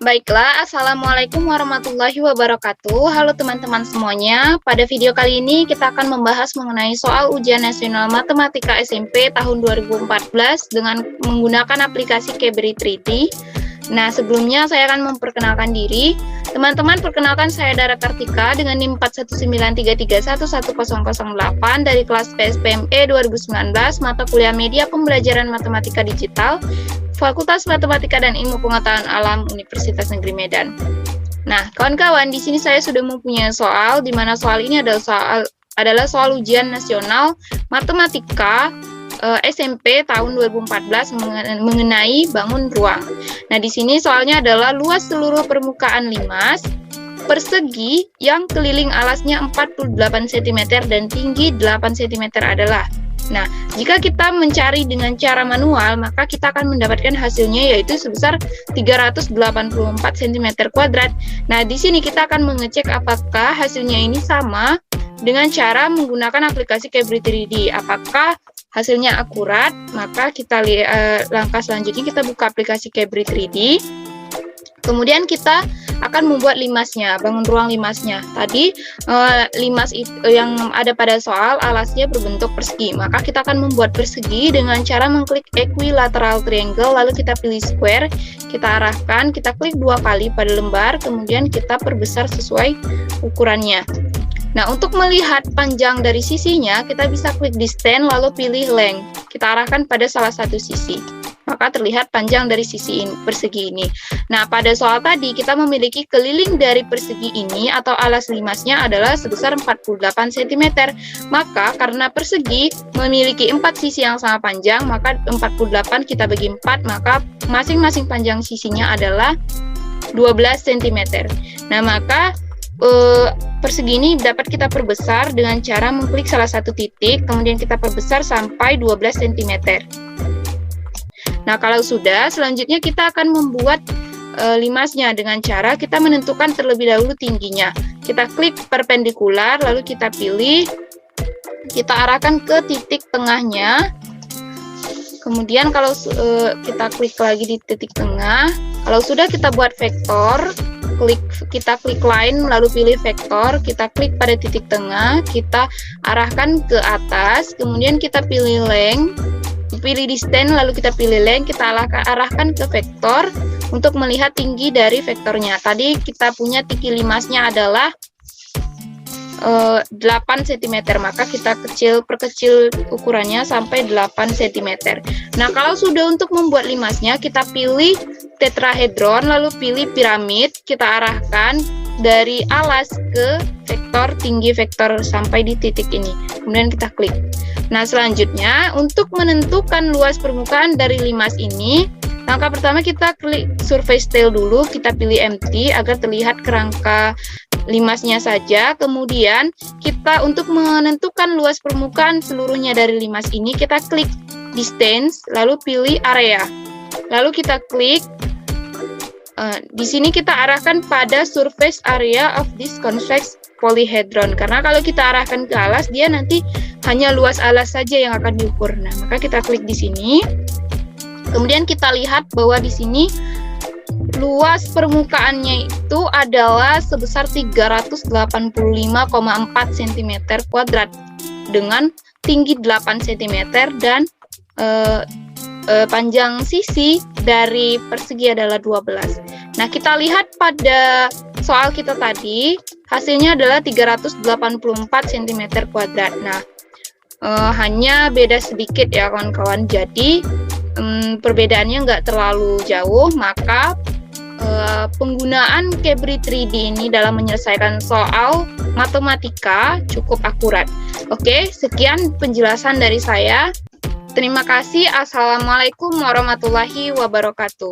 Baiklah, Assalamualaikum warahmatullahi wabarakatuh. Halo teman-teman semuanya. Pada video kali ini kita akan membahas mengenai soal ujian nasional matematika SMP tahun 2014 dengan menggunakan aplikasi Kebri 3D. Nah, sebelumnya saya akan memperkenalkan diri. Teman-teman, perkenalkan saya Dara Kartika dengan NIM 4193311008 dari kelas PSPME 2019, mata kuliah Media Pembelajaran Matematika Digital, Fakultas Matematika dan Ilmu Pengetahuan Alam Universitas Negeri Medan. Nah, kawan-kawan, di sini saya sudah mempunyai soal, di mana soal ini adalah soal ujian nasional matematika SMP tahun 2014 mengenai bangun ruang. Nah, di sini soalnya adalah luas seluruh permukaan limas persegi yang keliling alasnya 48 cm dan tinggi 8 cm adalah. Nah, jika kita mencari dengan cara manual, maka kita akan mendapatkan hasilnya yaitu sebesar 384 cm². Nah, di sini kita akan mengecek apakah hasilnya ini sama dengan cara menggunakan aplikasi Kebri 3D. Apakah hasilnya akurat? Maka kita langkah selanjutnya kita buka aplikasi Kebri 3D. Kemudian kita akan membuat limasnya, bangun ruang limasnya. Tadi limas yang ada pada soal alasnya berbentuk persegi. Maka kita akan membuat persegi dengan cara mengklik equilateral triangle, lalu kita pilih square, kita arahkan, kita klik 2 kali pada lembar, kemudian kita perbesar sesuai ukurannya. Nah, untuk melihat panjang dari sisinya, kita bisa klik distance lalu pilih length. Kita arahkan pada salah satu sisi. Maka terlihat panjang dari sisi ini, persegi ini. Nah, pada soal tadi kita memiliki keliling dari persegi ini atau alas limasnya adalah sebesar 48 cm. Maka karena persegi memiliki 4 sisi yang sama panjang, maka 48 kita bagi 4, maka masing-masing panjang sisinya adalah 12 cm. Nah, maka persegi ini dapat kita perbesar dengan cara mengklik salah satu titik, kemudian kita perbesar sampai 12 cm. Nah, kalau sudah, selanjutnya kita akan membuat limasnya dengan cara kita menentukan terlebih dahulu tingginya. Kita klik perpendikular, lalu kita pilih, kita arahkan ke titik tengahnya. Kemudian kalau kita klik lagi di titik tengah, kalau sudah kita buat vektor, kita klik line, lalu pilih vektor, kita klik pada titik tengah, kita arahkan ke atas, kemudian kita pilih length, pilih distance, lalu kita pilih length, kita arahkan ke vektor untuk melihat tinggi dari vektornya. Tadi kita punya tinggi limasnya adalah 8 cm, maka kita perkecil ukurannya sampai 8 cm. Nah, kalau sudah untuk membuat limasnya, kita pilih tetrahedron, lalu pilih piramid, kita arahkan dari alas ke vektor tinggi vektor sampai di titik ini. Kemudian kita klik. Nah, selanjutnya untuk menentukan luas permukaan dari limas ini, langkah pertama kita klik surface tail dulu, kita pilih empty agar terlihat kerangka limasnya saja. Kemudian kita untuk menentukan luas permukaan seluruhnya dari limas ini, kita klik distance, lalu pilih area. Lalu kita klik di sini kita arahkan pada surface area of this convex polyhedron, karena kalau kita arahkan ke alas, dia nanti hanya luas alas saja yang akan diukur. Nah, maka kita klik di sini. Kemudian kita lihat bahwa di sini luas permukaannya itu adalah sebesar 385,4 cm² dengan tinggi 8 cm dan panjang sisi dari persegi adalah 12. Nah, kita lihat pada soal kita tadi, hasilnya adalah 384 cm². Nah, hanya beda sedikit ya kawan-kawan. Jadi, perbedaannya nggak terlalu jauh, maka penggunaan Kebri 3D ini dalam menyelesaikan soal matematika cukup akurat. Oke, sekian penjelasan dari saya. Terima kasih. Assalamualaikum warahmatullahi wabarakatuh.